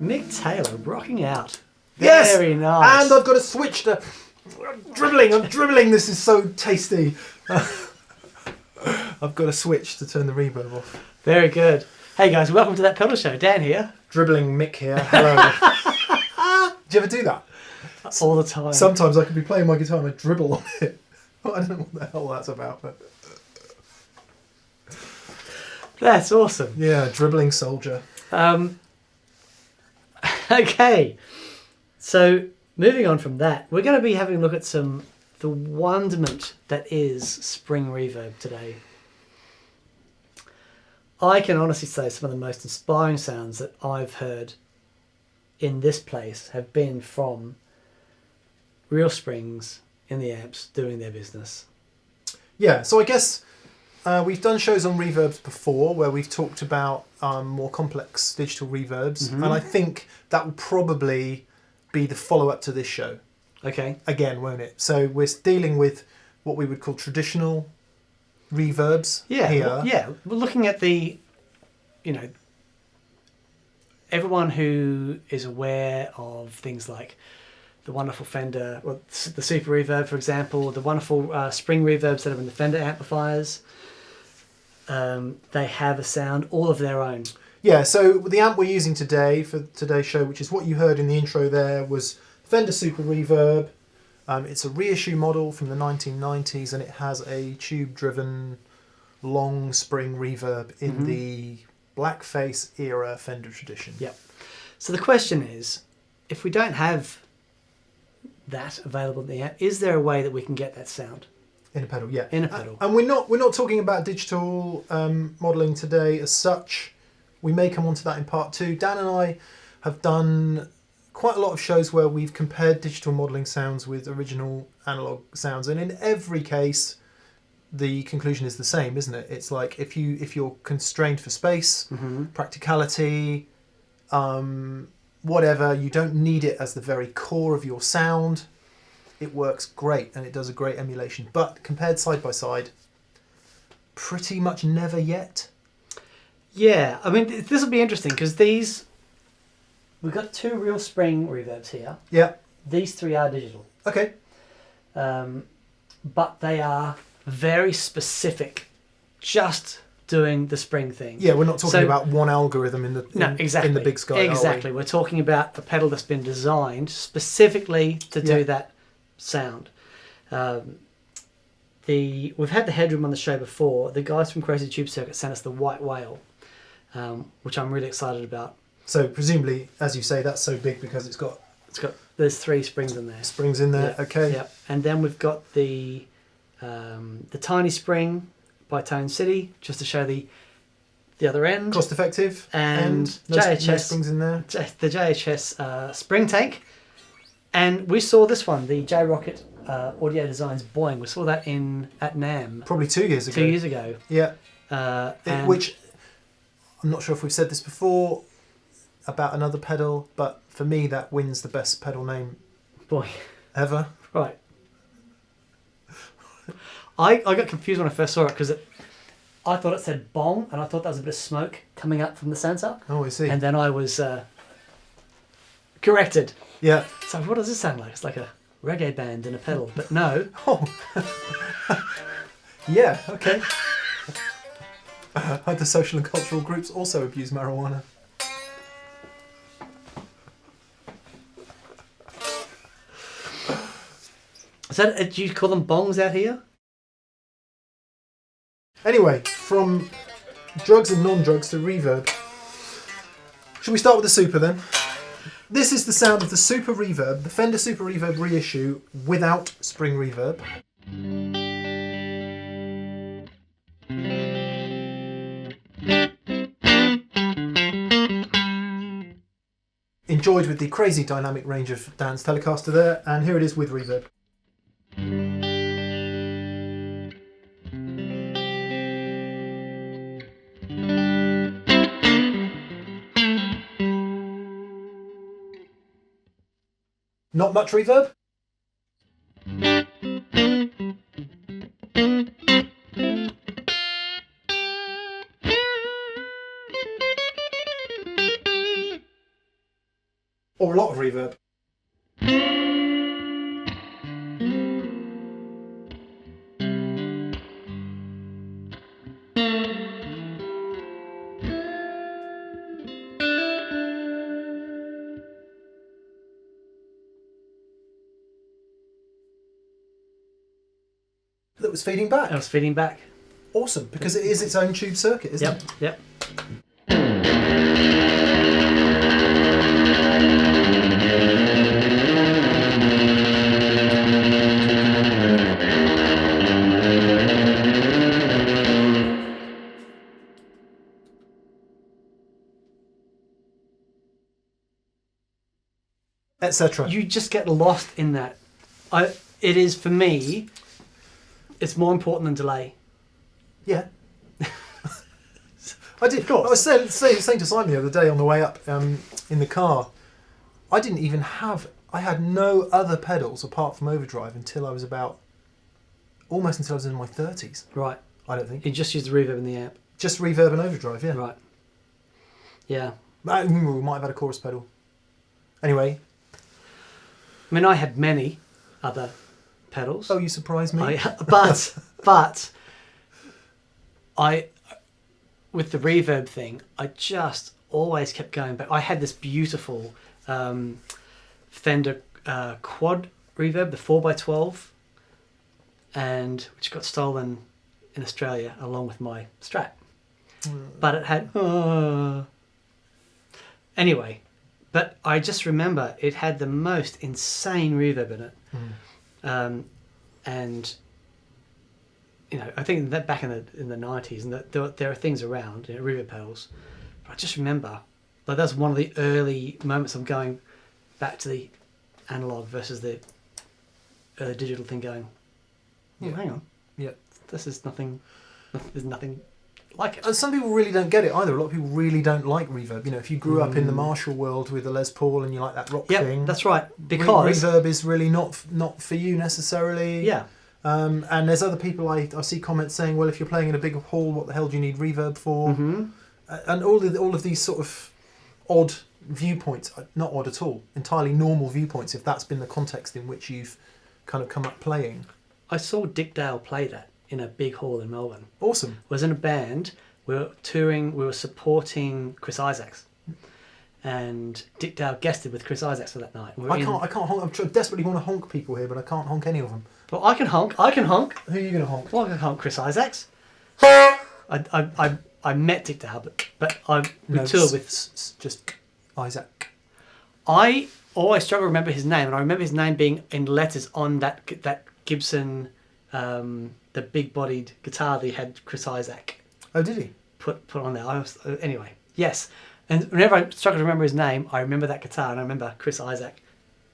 Mick Taylor rocking out. Yes! Very nice. And I've got to switch to dribbling. I'm dribbling. This is so tasty. I've got to switch to turn the reverb off. Very good. Hey guys, welcome to That Pedal Show. Dan here. Dribbling Mick here. Hello. Do you ever do that? All the time. Sometimes I could be playing my guitar and I dribble on it. I don't know what the hell that's about, but That's awesome. yeah, dribbling soldier. Okay, so moving on from that, we're going to be having a look at the wonderment that is spring reverb today. I can honestly say some of the most inspiring sounds that I've heard in this place have been from real springs in the amps doing their business. Yeah, so I guess we've done shows on reverbs before where we've talked about more complex digital reverbs, and I think that will probably be the follow-up to this show. Okay. Again, won't it? So we're dealing with what we would call traditional reverbs here. Yeah, we're looking at everyone who is aware of things like the wonderful Fender, well, the Super Reverb, for example, the wonderful spring reverbs that are in the Fender amplifiers. They have a sound all of their own. Yeah, so the amp we're using today for today's show, which is what you heard in the intro there, was Fender Super Reverb. It's a reissue model from the 1990s, and it has a tube-driven long spring reverb in the blackface era Fender tradition. Yep. So the question is, if we don't have that available in the amp, is there a way that we can get that sound? In a pedal, yeah. In a pedal. And we're not talking about digital modelling today as such. We may come on to that in part 2. Dan and I have done quite a lot of shows where we've compared digital modelling sounds with original analog sounds, and in every case the conclusion is the same, isn't it? It's like if you're constrained for space, practicality, whatever, you don't need it as the very core of your sound. It works great and it does a great emulation, but compared side by side, pretty much never yet. Yeah, I mean, this will be interesting because we've got 2 real spring reverbs here. Yeah. These 3 are digital. Okay. But they are very specific, just doing the spring thing. Yeah, we're not talking about one algorithm in the big sky. Exactly. We're talking about a pedal that's been designed specifically to do that sound. We've had the Headroom on the show before. The guys from Crazy Tube Circuit sent us the White Whale, which I'm really excited about. So presumably, as you say, that's so big because it's got there's 3 springs in there. Springs in there, okay. Yeah, and then we've got the tiny spring by Tone City, just to show the other end. Cost effective. And no JHS springs in there. The JHS Spring Tank. And we saw this one, the J Rockett Audio Designs Boing. We saw that at NAMM. Probably 2 years ago. 2 years ago. Yeah. Which, I'm not sure if we've said this before about another pedal, but for me that wins the best pedal name ever. Right. I got confused when I first saw it because I thought it said Bong, and I thought that was a bit of smoke coming up from the sensor. Oh, I see. And then I was corrected. Yeah. So what does this sound like? It's like a reggae band in a pedal, but no. Oh. Yeah, okay. Other social and cultural groups also abuse marijuana. Do you call them bongs out here? Anyway, from drugs and non-drugs to reverb. Should we start with the Super then? This is the sound of the Super Reverb, the Fender Super Reverb reissue without spring reverb. Enjoyed with the crazy dynamic range of Dan's Telecaster there, and here it is with reverb. Not much reverb? or a lot of reverb. That was feeding back. That was feeding back. Awesome, because it is its own tube circuit, isn't it? Yep. Etc. You just get lost in that. It is, for me, it's more important than delay. Yeah. I did. I was saying to Simon the other day on the way up in the car, I had no other pedals apart from overdrive until I was almost until I was in my 30s. Right. I don't think. You just use the reverb in the amp. Just reverb and overdrive, yeah. Right. Yeah. We might have had a chorus pedal. Anyway. I mean, I had many other pedals. Oh, you surprised me. But with the reverb thing, I just always kept going back. I had this beautiful Fender quad reverb, the 4x12, which got stolen in Australia along with my Strat. But it had anyway. But I just remember it had the most insane reverb in it, and I think that back in the 90s, and there are things around, reverb pedals. But I just remember, like, that's one of the early moments of going back to the analog versus the early digital thing. Going, hang on, this is nothing. There's nothing like it. And some people really don't get it either. A lot of people really don't like reverb. If you grew up in the Marshall world with a Les Paul and you like that rock thing. Yeah, that's right. Because reverb is really not for you necessarily. Yeah. And there's other people I see comments saying, well, if you're playing in a big hall, what the hell do you need reverb for? Mm-hmm. And all of these sort of odd viewpoints, not odd at all, entirely normal viewpoints, if that's been the context in which you've kind of come up playing. I saw Dick Dale play that in a big hall in Melbourne. Awesome. Was in a band. We were touring. We were supporting Chris Isaacs, and Dick Dale guested with Chris Isaacs for that night. I can't honk. I desperately want to honk people here, but I can't honk any of them. Well, I can honk. Who are you going to honk? Well, I can honk Chris Isaacs. I met Dick Dale, but we toured with just Isaac. I always struggle to remember his name, and I remember his name being in letters on that Gibson, the big-bodied guitar that he had Chris Isaac. Oh, did he? Put on there. Anyway, yes. And whenever I struggle to remember his name, I remember that guitar, and I remember Chris Isaac.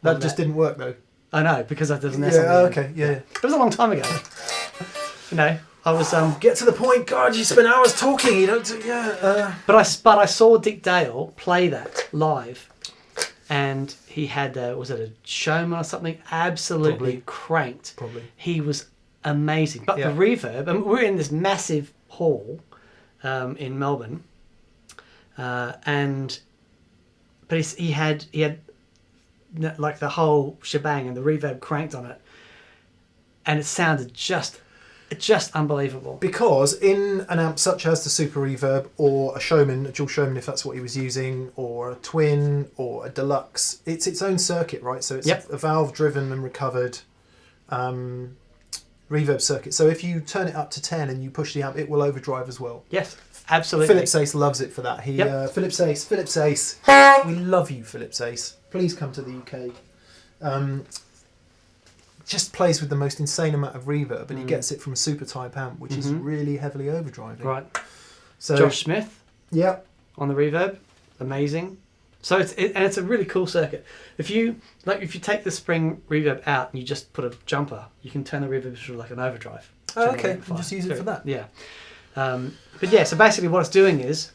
That just didn't work, though. I know, because there's an S on the end. Okay, yeah. It was a long time ago. I was get to the point. God, you spend hours talking. You don't. But I saw Dick Dale play that live, and he had was it a Showman or something? Absolutely Probably. cranked. Probably. He was amazing. But the reverb, and we're in this massive hall in Melbourne, but he had like the whole shebang, and the reverb cranked on it, and it sounded just unbelievable. Because in an amp such as the Super Reverb, or a Showman, a dual Showman if that's what he was using, or a Twin, or a Deluxe, it's its own circuit, right? So it's a valve driven and recovered reverb circuit. So if you turn it up to 10 and you push the amp, it will overdrive as well. Yes, absolutely. Philip Sace loves it for that. Philip Sace. We love you, Philip Sace. Please come to the UK. Just plays with the most insane amount of reverb, and he gets it from a super type amp, which is really heavily overdriving. Right. So Josh Smith. Yeah. On the reverb, amazing. So it's a really cool circuit. If you take the spring reverb out and you just put a jumper, you can turn the reverb to like an overdrive. Oh, okay. And just use it for that. Yeah. But yeah, so basically what it's doing is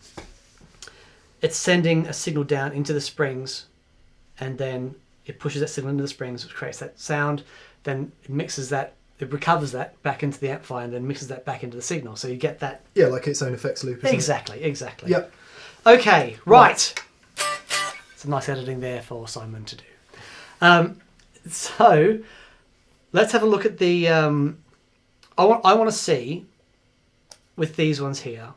it's sending a signal down into the springs, and then it pushes that signal into the springs, which creates that sound. Then it mixes that, it recovers that back into the amplifier, and then mixes that back into the signal. So you get that. Yeah, like its own effects loop. Isn't Exactly. Yep. Okay, right. Some nice editing there for Simon to do. So let's have a look at the. I want to see with these ones here,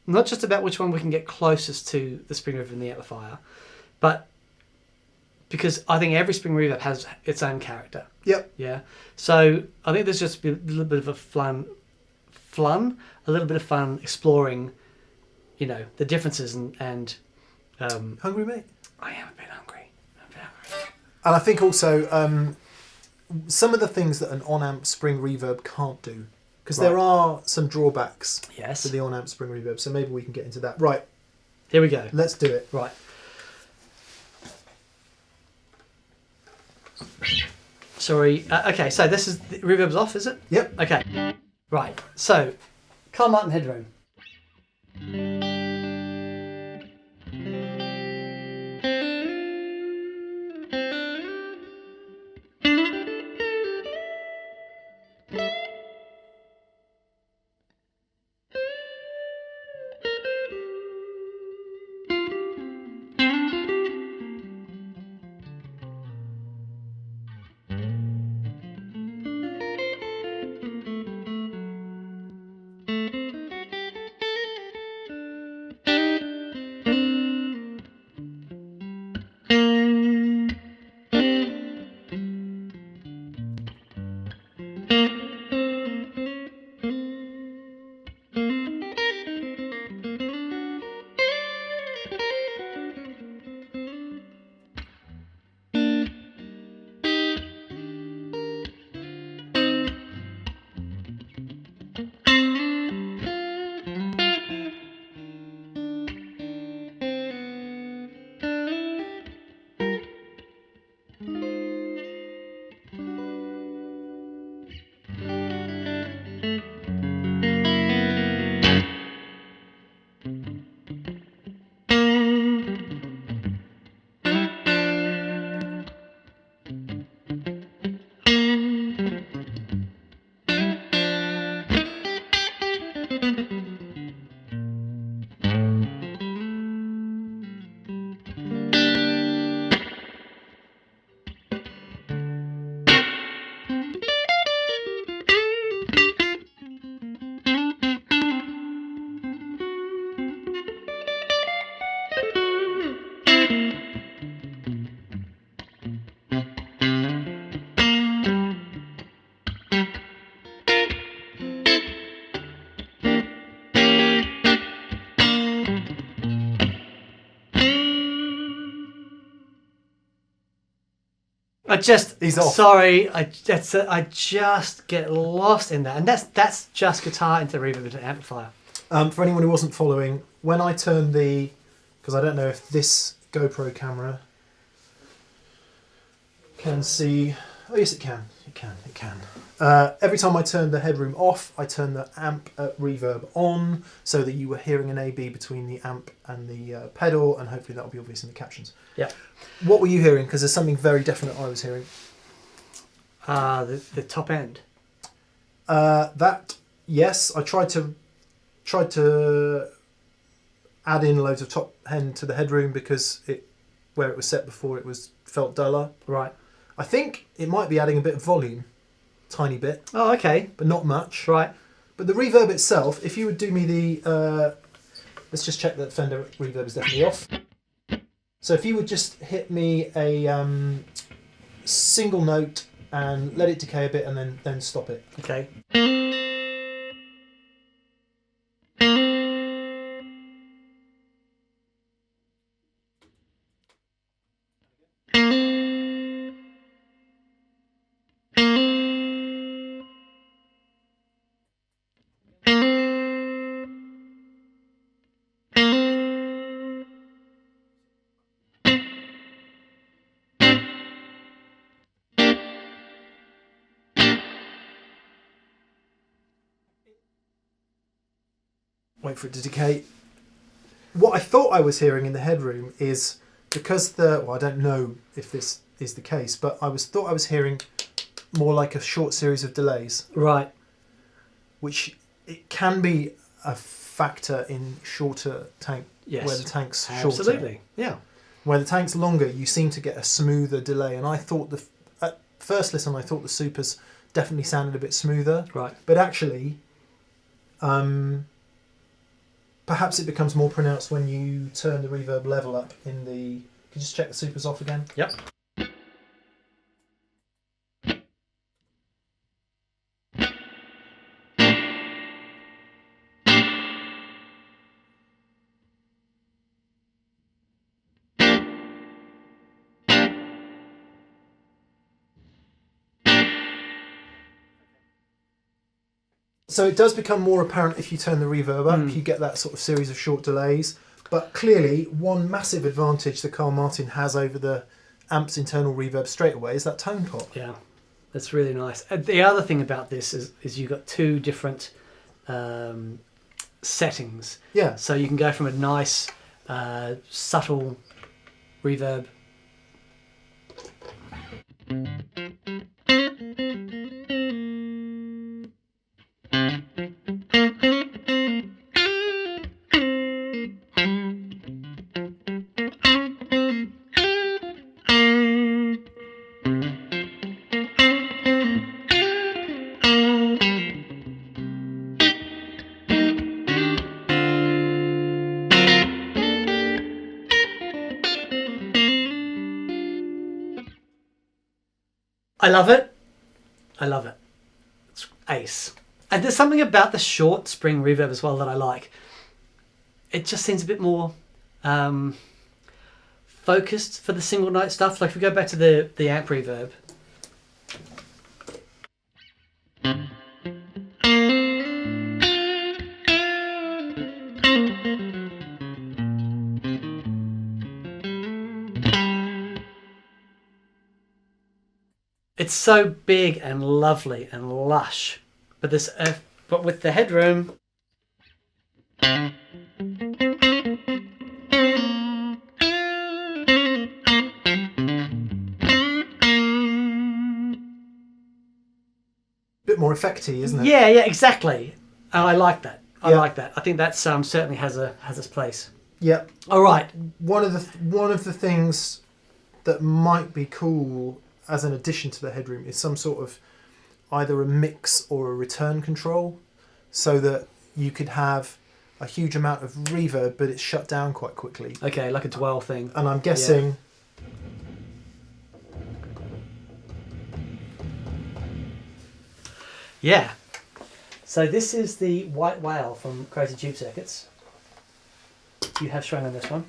not just about which one we can get closest to the spring reverb in the amplifier, but because I think every spring reverb has its own character. Yep. Yeah. So I think there's just a little bit of a fun, a little bit of fun exploring, the differences and. Hungry, mate? I am a bit hungry. And I think also some of the things that an on-amp spring reverb can't do, because there are some drawbacks to the on-amp spring reverb, so maybe we can get into that. Right. Here we go. Let's do it. Right. Sorry. Okay, so this is the reverb's off, is it? Yep. Okay. Right. So, Carl Martin Headroom. He's off. Sorry, I just get lost in that, and that's just guitar into reverb into amplifier. For anyone who wasn't following, when I turned because I don't know if this GoPro camera can see. Oh yes, it can. It can. Every time I turned the headroom off, I turned the amp reverb on, so that you were hearing an A/B between the amp and the pedal, and hopefully that will be obvious in the captions. Yeah. What were you hearing? Because there's something very definite I was hearing. The top end. Yes, I tried to add in loads of top end to the headroom because where it was set before felt duller. Right. I think it might be adding a bit of volume, tiny bit. Oh, okay. But not much. Right. But the reverb itself, if you would do me the, let's just check that Fender reverb is definitely off. So if you would just hit me a single note and let it decay a bit and then stop it. Okay. Wait for it to decay. What I thought I was hearing in the headroom is because I don't know if this is the case, but thought I was hearing more like a short series of delays. Right. Which it can be a factor in shorter tank, Yes. where the tank's shorter. Absolutely. Yeah. Where the tank's longer, you seem to get a smoother delay. And I thought at first listen, I thought the Supers definitely sounded a bit smoother. Right. But actually, perhaps it becomes more pronounced when you turn the reverb level up in the... Can you just check the Supers off again? Yep. So it does become more apparent if you turn the reverb up. You get that sort of series of short delays. But clearly, one massive advantage the Carl Martin has over the amp's internal reverb straight away is that tone pop. Yeah, that's really nice. The other thing about this is you've got two different settings. Yeah. So you can go from a nice, subtle reverb. I love it. I love it. It's ace. And there's something about the short spring reverb as well that I like. It just seems a bit more focused for the single note stuff. Like if we go back to the amp reverb. It's so big and lovely and lush, but but with the Headroom, Bit more effecty, isn't it? yeah, exactly. And I like that. I Yeah. like that. I think that certainly has its place. Yeah. All right. One of the things that might be cool as an addition to the Headroom is some sort of either a mix or a return control, so that you could have a huge amount of reverb, but it's shut down quite quickly. Okay, like a dwell thing. And I'm guessing. Yeah. So this is the White Whale from Crazy Tube Circuits. You have strung on this one.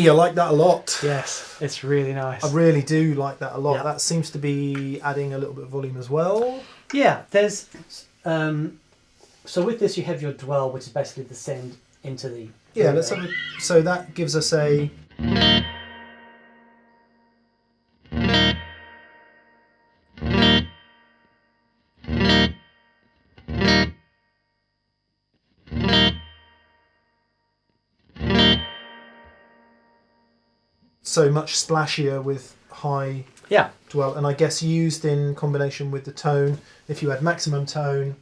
I like that a lot. Yes, it's really nice. I really do like that a lot. Yeah. That seems to be adding a little bit of volume as well. Yeah, there's so with this you have your dwell, which is basically the send into the Yeah, let's have a, so that gives us a so much splashier with high Yeah. dwell, and I guess used in combination with the tone. If you had maximum tone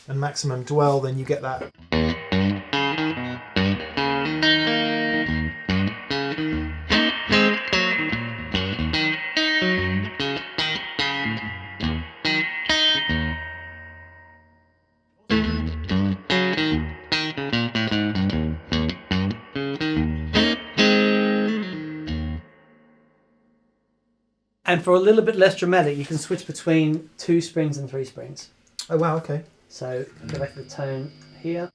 and maximum dwell, then you get that. And for a little bit less dramatic, you can switch between 2 springs and 3 springs. Oh wow, okay. So go back to the tone here.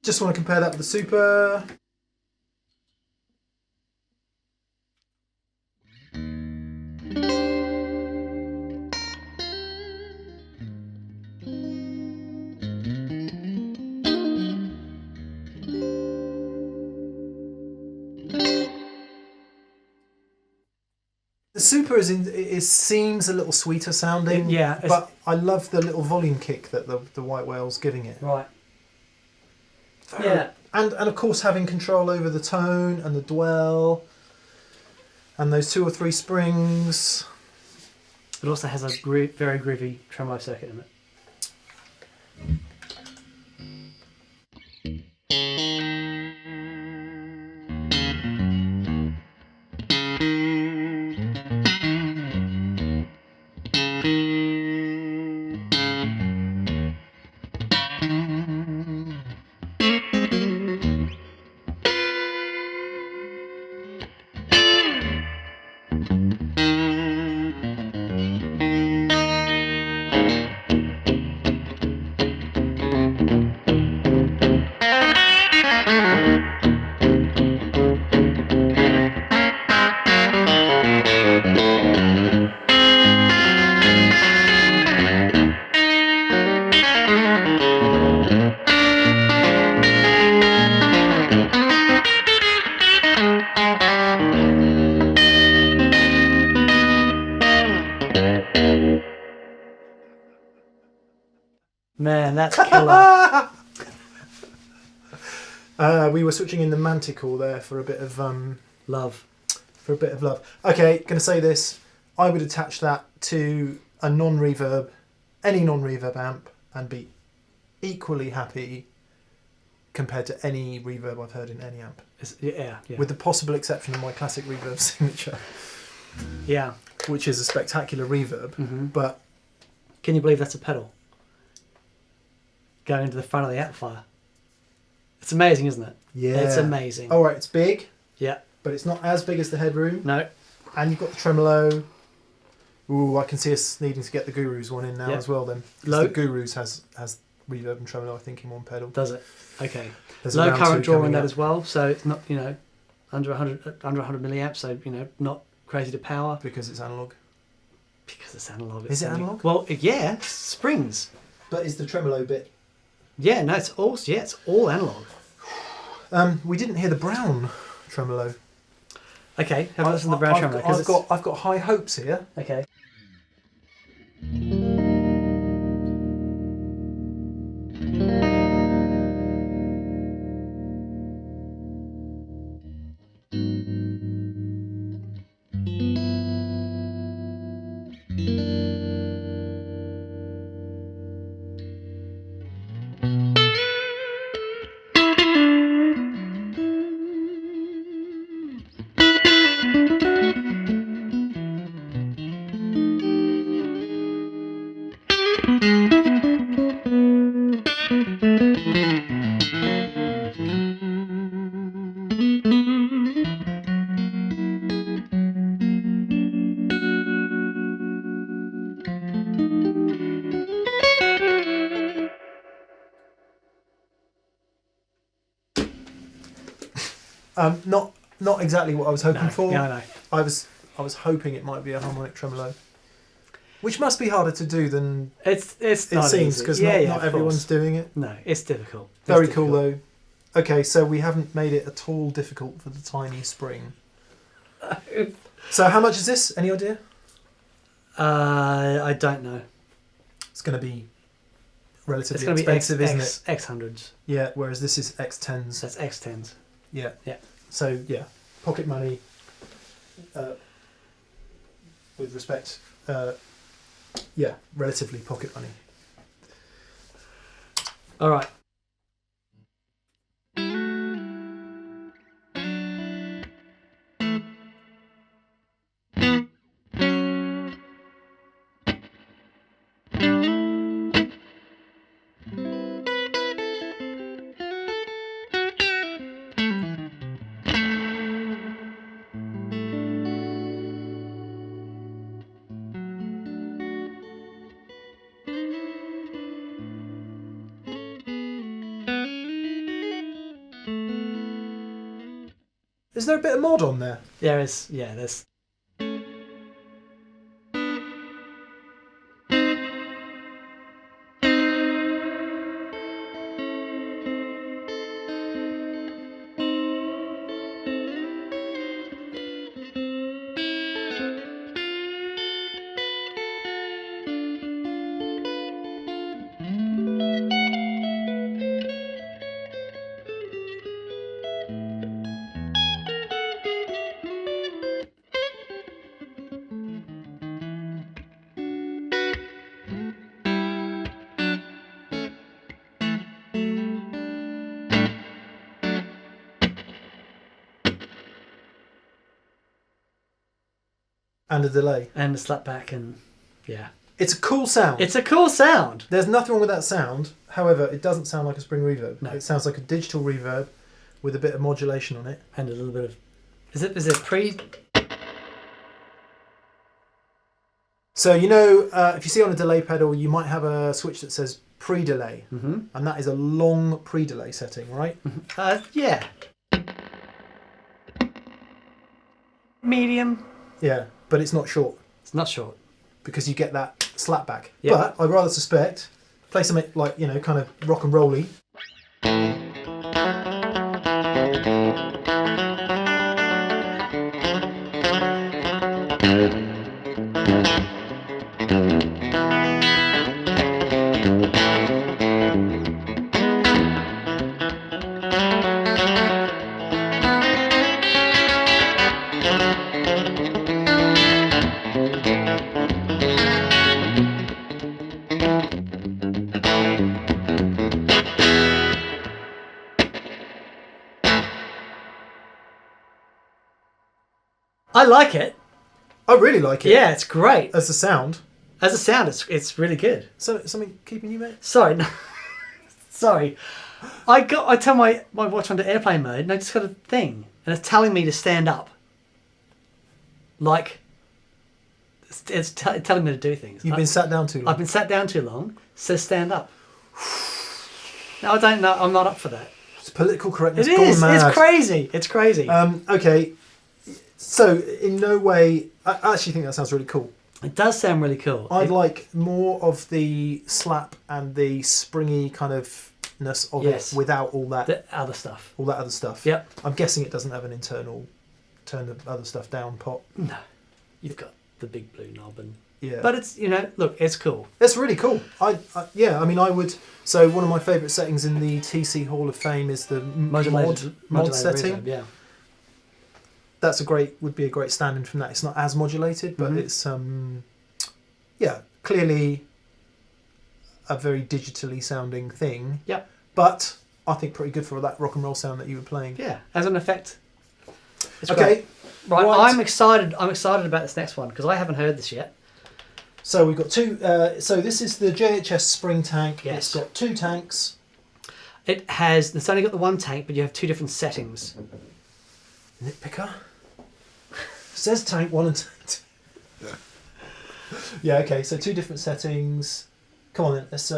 Just want to compare that with the Super. The Super seems a little sweeter sounding, Yeah, but I love the little volume kick that the White Whale's giving it. Right. Yeah. And of course having control over the tone and the dwell and those 2 or 3 springs. It also has a very groovy tremolo circuit in it. Man, that's killer. We were switching in the Manticore there for a bit of Love. Okay, gonna say this. I would attach that to a non-reverb, any non-reverb amp, and be equally happy compared to any reverb I've heard in any amp. Yeah. With the possible exception of my classic reverb signature. Yeah. Which is a spectacular reverb, but can you believe that's a pedal going to the front of the amplifier? It's amazing, isn't it? yeah, It's amazing. All right, it's big, Yeah. but it's not as big as the Headroom. No. And you've got the tremolo. Ooh, I can see us needing to get the Guru's one in now Yeah. as well. Then 'Cause Low. the Guru's has reverb and tremolo, I think, in one pedal. Does it? Okay. There's a Low round current 2 draw in coming that up. as well, so it's not, under 100 milliamps, so not crazy to power Because it's analog. because it's analog. Is it analog? Well, yeah, springs. But is the tremolo bit? Yeah, no, it's all analog. We didn't hear the brown tremolo. Okay, have a listen to the brown tremolo. 'Cause I've got high hopes here. okay. Not exactly what I was hoping for. Yeah, I know. I was hoping it might be a harmonic tremolo, which must be harder to do than It's it not seems, easy. because Yeah, not of everyone's course. doing it. No, it's difficult. Very cool though. Okay, so we haven't made it at all difficult for the tiny spring. So how much is this? Any idea? I don't know. It's going to be relatively It's going to be expensive, isn't it? X100s. Yeah, whereas this is X10s. That's X10s. Yeah. Yeah. So, yeah, pocket money, with respect, yeah, relatively pocket money. All right. Is there a bit of mod on there? There is, yeah, there's. And a delay. And the slap back, and yeah. It's a cool sound. It's a cool sound. There's nothing wrong with that sound. However, it doesn't sound like a spring reverb. No. It sounds like a digital reverb with a bit of modulation on it. And a little bit of. Is it pre? So, you know, if you see on a delay pedal, you might have a switch that says pre-delay. Mm-hmm. And that is a long pre-delay setting, right? Yeah. Medium. Yeah, but it's not short It's not short. because you get that slap back. Yeah. But I'd rather suspect, play something like, you know, kind of rock and rolly. I like it. I really like it. Yeah, it's great. As a sound. As a sound, it's really good. So something keeping you, mate? Sorry, no. Sorry. I turn my watch onto airplane mode and I just got a thing. And it's telling me to stand up. Like, it's telling me to do things. You've been sat down too long. I've been sat down too long. Says stand up. No, I don't know. I'm not up for that. It's political correctness. It gone is. mad. It's crazy. It's crazy. Okay. So, in no way... I actually think that sounds really cool. It does sound really cool. I'd like more of the slap and the springy kind of ness of Yes. it without all that other stuff. all that other stuff. Yep. I'm guessing it doesn't have an internal turn the other stuff down pot. No. You've got the big blue knob and... Yeah. But it's, you know, look, it's cool. It's really cool. Yeah, I mean, I would... So one of my favourite settings in the TC Hall of Fame is the mod setting. Reverb, yeah. That's would be a great stand-in from that. It's not as modulated, but it's yeah, clearly a very digitally sounding thing. Yep. But I think pretty good for that rock and roll sound that you were playing. Yeah, as an effect. It's Okay. Right, Right. I'm excited about this next one because I haven't heard this yet. So we've got two. So this is the JHS Spring Tank. Yes. It's got two tanks. It's only got the one tank, but you have two different settings. Nitpicker. Says tank 1 and tank 2. Yeah. Okay. So two different settings. Come on then. Let's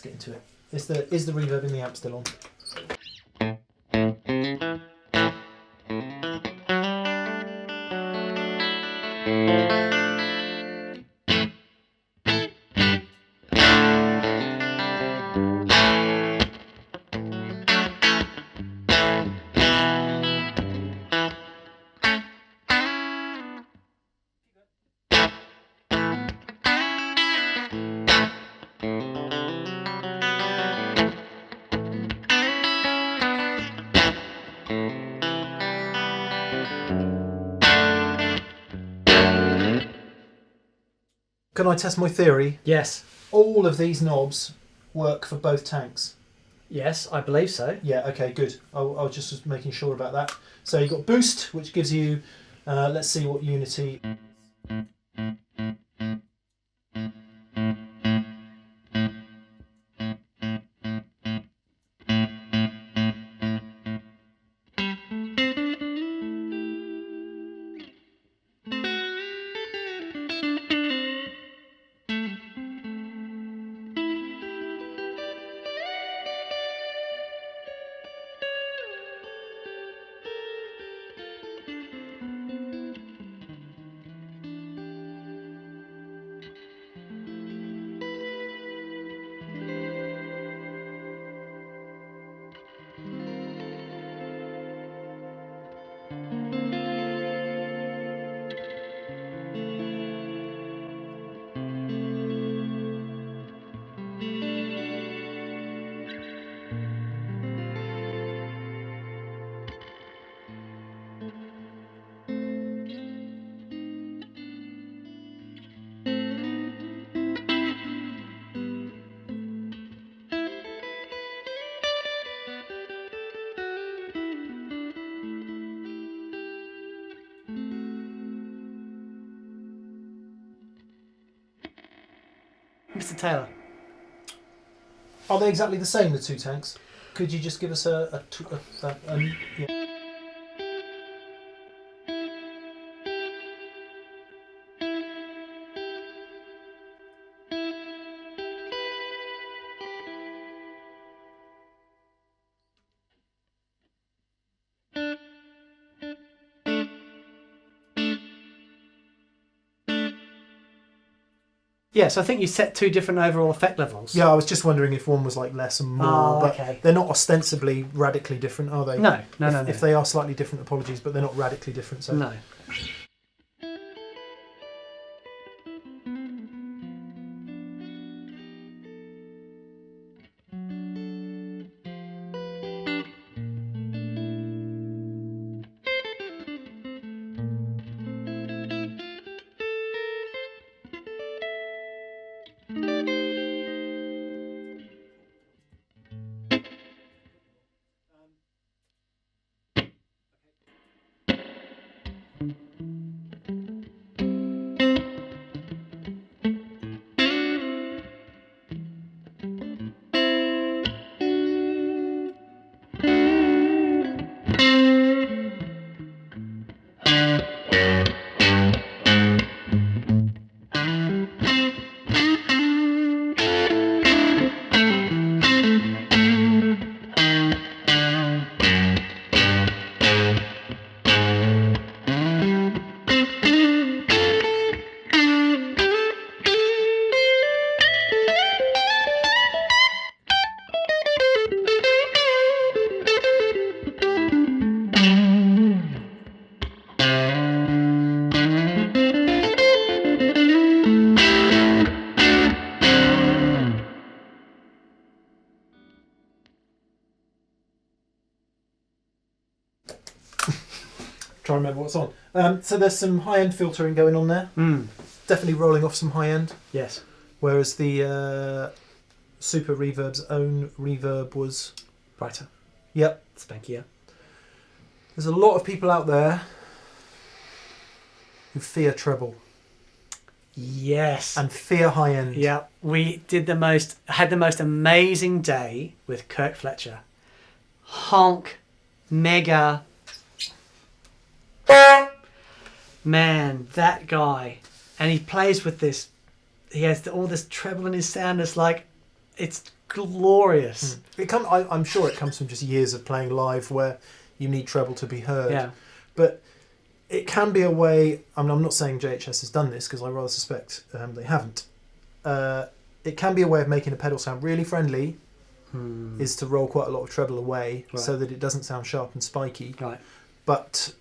get into it. Is the reverb in the amp still on? Can I test my theory? Yes. All of these knobs work for both tanks. Yes, I believe so. Yeah, okay, good. I was just making sure about that. So you've got boost, which gives you, let's see what unity. Mr. Taylor. Are they exactly the same, the two tanks? Could you just give us a yeah. Yes, I think you set two different overall effect levels. Yeah, I was just wondering if one was like less and more, Oh, but okay. they're not ostensibly radically different, are they? No. If they are slightly different, apologies, but they're not radically different. So. No. Try and remember what's on. So there's some high-end filtering going on there. Definitely rolling off some high-end. Yes. Whereas the Super Reverb's own reverb was... Brighter. Yep. Spankier. There's a lot of people out there who fear treble. Yes. And fear high-end. Yeah. We had the most amazing day with Kirk Fletcher. Honk. Mega. Man, that guy. And he plays with this. He has all this treble in his sound. It's like, it's glorious. I'm sure it comes from just years of playing live where you need treble to be heard. Yeah. But it can be a way. I'm not saying JHS has done this because I rather suspect they haven't. It can be a way of making a pedal sound really friendly. Is to roll quite a lot of treble away so that it doesn't sound sharp and spiky. Right. But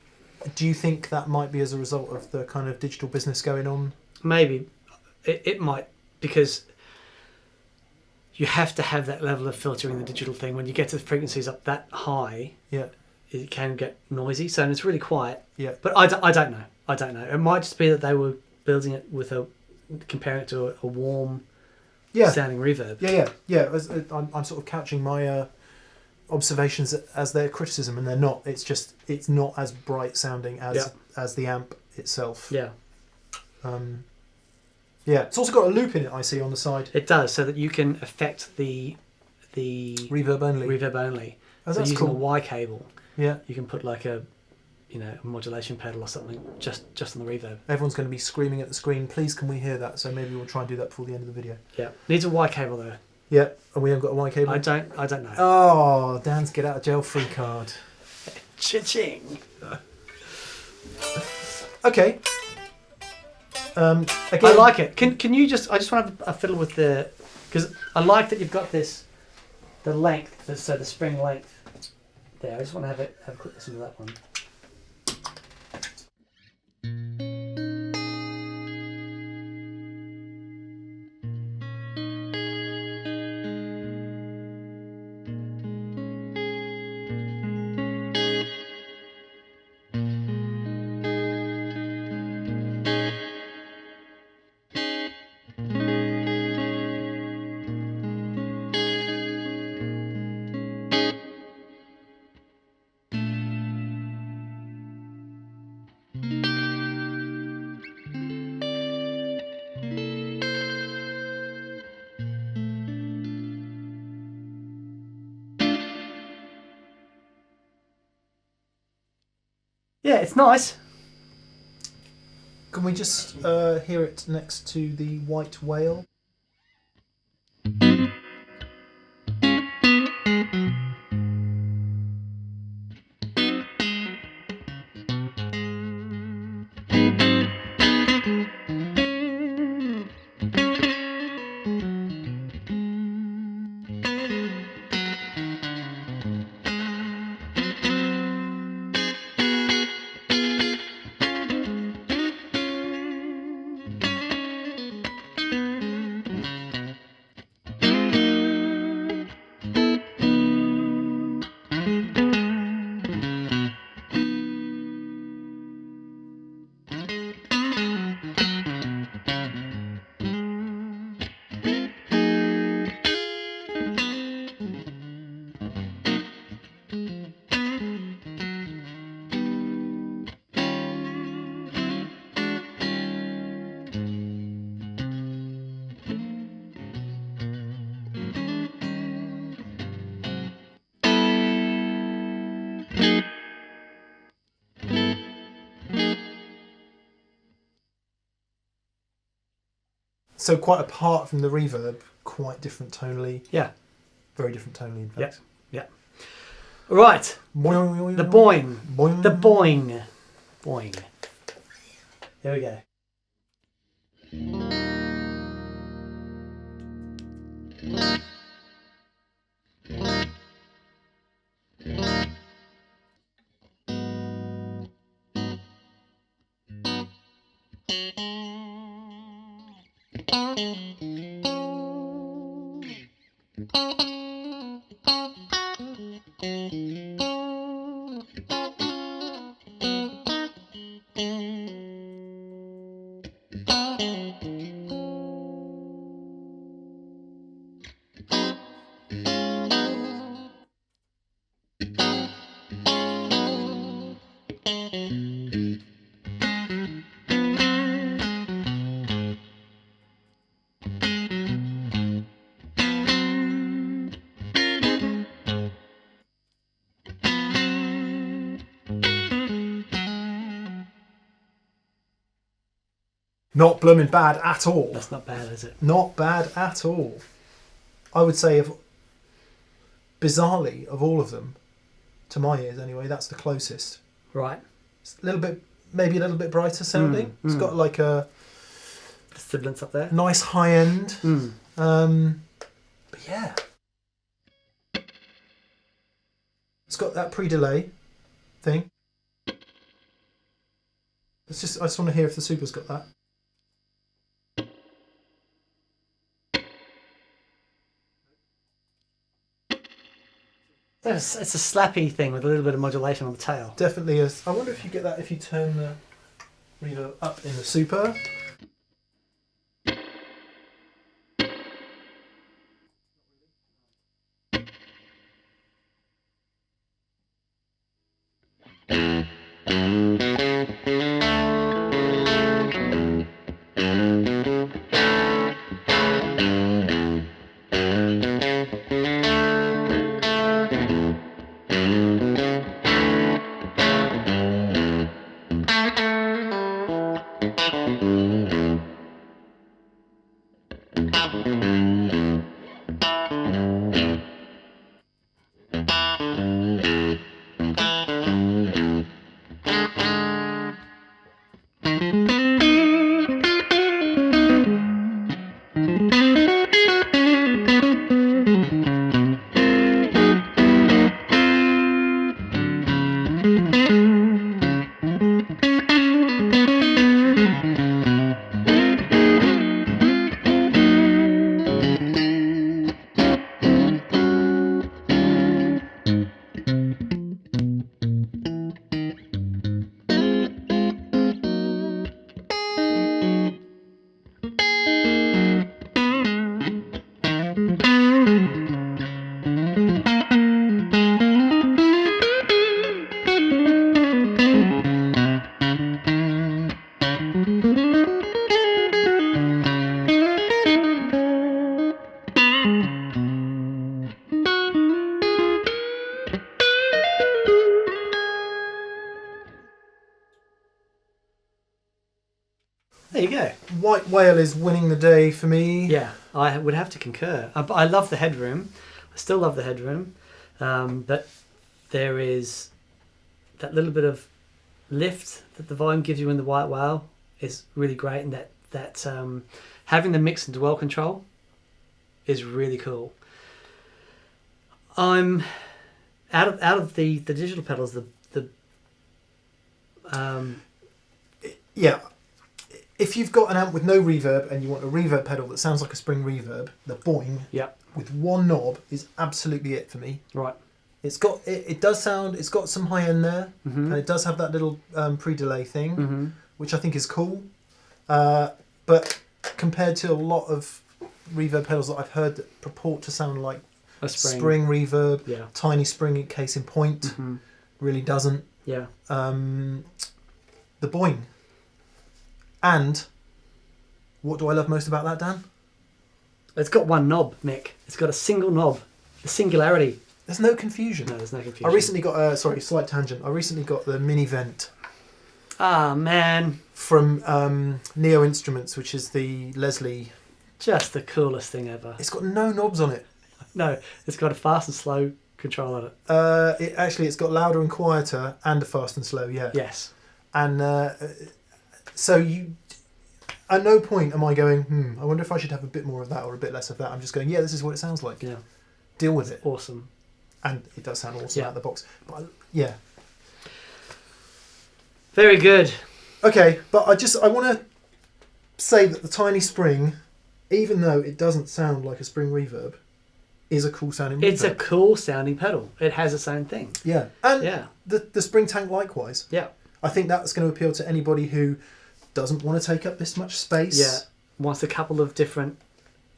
do you think that might be as a result of the kind of digital business going on? Maybe. It might, because you have to have that level of filtering the digital thing. When you get to the frequencies up that high, Yeah. it can get noisy. So and it's really quiet. Yeah. But I don't know. I don't know. It might just be that they were building it with comparing it to a warm sounding reverb. Yeah. I'm sort of couching my observations as their criticism, and they're not. It's not as bright sounding as the amp itself. Yeah. Yeah. It's also got a loop in it. I see on the side. It does, so that you can affect the reverb only. Oh, so using cool. a Y cable, yeah, you can put like a modulation pedal or something just on the reverb. Everyone's going to be screaming at the screen, please can we hear that? So maybe we'll try and do that before the end of the video. Yeah, needs a Y cable though. Yeah, and we haven't got a Y cable. I don't know. Oh, Dan's get out of jail free card. Cha-ching. Okay. Again, I like it. Can you just? I just want to have a fiddle with because I like that you've got the length, so the spring length there. I just want to have a quick listen to that one. Yeah, it's nice. Can we just hear it next to the White Whale? So quite apart from the reverb, quite different tonally. Yeah. Very different tonally, in fact. Yeah. Right. Boing. The boing. Boing. The boing. Boing. There we go. Not blooming bad at all. That's not bad, is it? Not bad at all. I would say, bizarrely, of all of them, to my ears anyway, that's the closest. Right. It's maybe a little bit brighter sounding. It's got like a sibilance up there. Nice high end. But yeah. It's got that pre-delay thing. I just want to hear if the Super's got that. It's a slappy thing with a little bit of modulation on the tail. Definitely is. I wonder if you get that if you turn the reverb up in the Super. There you go. White Whale is winning the day for me. Yeah, I would have to concur. But I love the Headroom. I still love the Headroom. But there is that little bit of lift that the volume gives you in the White Whale is really great, and that having the mix and dwell control is really cool. I'm out of the digital pedals. Yeah. If you've got an amp with no reverb and you want a reverb pedal that sounds like a spring reverb, the Boing with one knob is absolutely it for me. Right. It's got it does sound. It's got some high end there, and it does have that little pre-delay thing, which I think is cool. But compared to a lot of reverb pedals that I've heard that purport to sound like A spring reverb, tiny spring case in point, really doesn't. Yeah. The Boing. And what do I love most about that, Dan? It's got one knob, Mick. It's got a single knob. The singularity. There's no confusion. No, there's no confusion. I recently got sorry, slight tangent. I recently got the mini vent. Ah, man. From Neo Instruments, which is the Leslie. Just the coolest thing ever. It's got no knobs on it. No, it's got a fast and slow control on it. It's got louder and quieter and a fast and slow, yeah. Yes. And so you, at no point am I going, I wonder if I should have a bit more of that or a bit less of that. I'm just going, yeah, this is what it sounds like. Yeah. Deal with it. Awesome. And it does sound awesome out of the box. But yeah. Very good. Okay, but I want to say that the Tiny Spring, even though it doesn't sound like a spring reverb, is a cool sounding reverb. It's a cool sounding pedal. It has its own thing. Yeah. And the Spring Tank likewise. Yeah. I think that's going to appeal to anybody who doesn't want to take up this much space. Yeah. Wants a couple of different,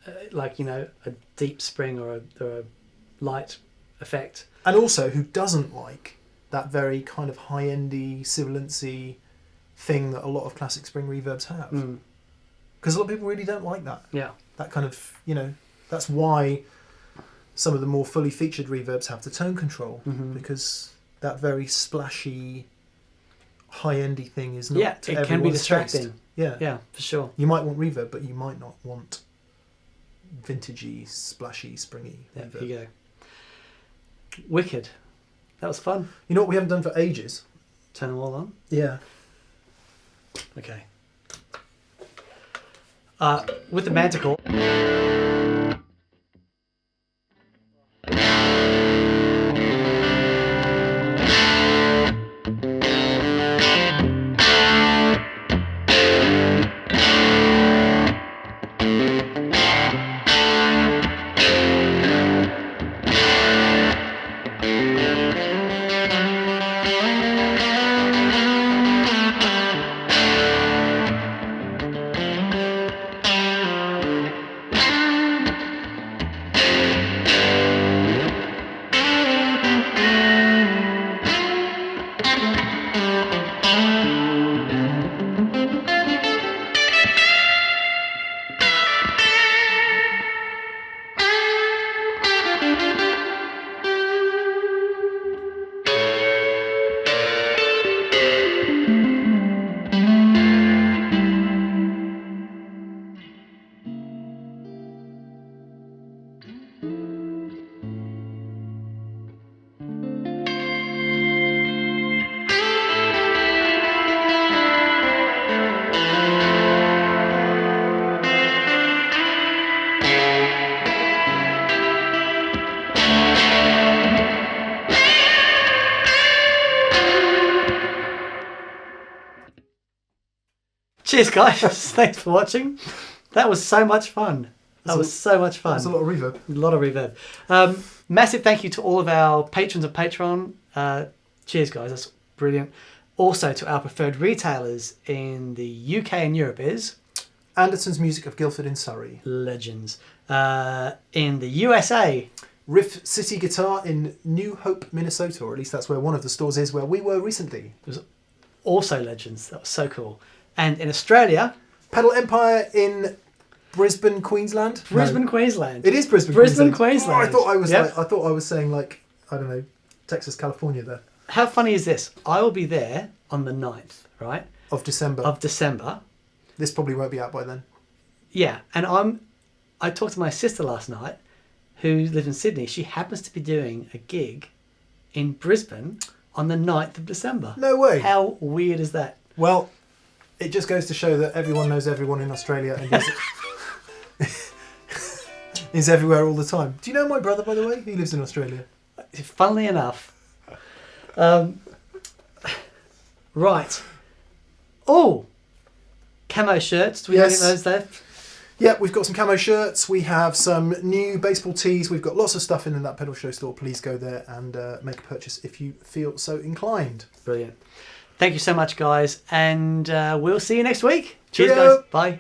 a deep spring or a light effect. And also who doesn't like that very kind of high-endy, sibilancy thing that a lot of classic spring reverbs have. Because a lot of people really don't like that. Yeah. That kind of, that's why some of the more fully featured reverbs have the tone control, because that very splashy, high-endy thing is not to it can be everyone's distracting. taste. Yeah, for sure. You might want reverb, but you might not want vintagey, splashy, springy reverb. There you go. Wicked. That was fun. You know what we haven't done for ages? Turn them all on. Yeah. Okay. With the Manticore. Cheers, guys. Thanks for watching. That was so much fun. That was so much fun. That was a lot of reverb. A lot of reverb. Massive thank you to all of our patrons of Patreon. Cheers, guys. That's brilliant. Also to our preferred retailers in the UK and Europe is... Anderton's Music of Guildford in Surrey. Legends. In the USA... Riff City Guitar in New Hope, Minnesota, or at least that's where one of the stores is where we were recently. It was also legends. That was so cool. And in Australia... Pedal Empire in Brisbane, Queensland. Queensland. It is Brisbane, Queensland. Oh, I thought I was Yep. I thought I was saying like, I don't know, Texas, California there. How funny is this? I will be there on the 9th, right? Of December. Of December. This probably won't be out by then. Yeah, and I talked to my sister last night, who lives in Sydney. She happens to be doing a gig in Brisbane on the 9th of December. No way. How weird is that? Well, it just goes to show that everyone knows everyone in Australia and is everywhere all the time. Do you know my brother, by the way? He lives in Australia. Funnily enough. Right. Oh, camo shirts. Do we have any of those left? Yeah, we've got some camo shirts. We have some new baseball tees. We've got lots of stuff in that pedal show store. Please go there and make a purchase if you feel so inclined. Brilliant. Thank you so much, guys. And we'll see you next week. Cheers, Cheerio. guys. Bye.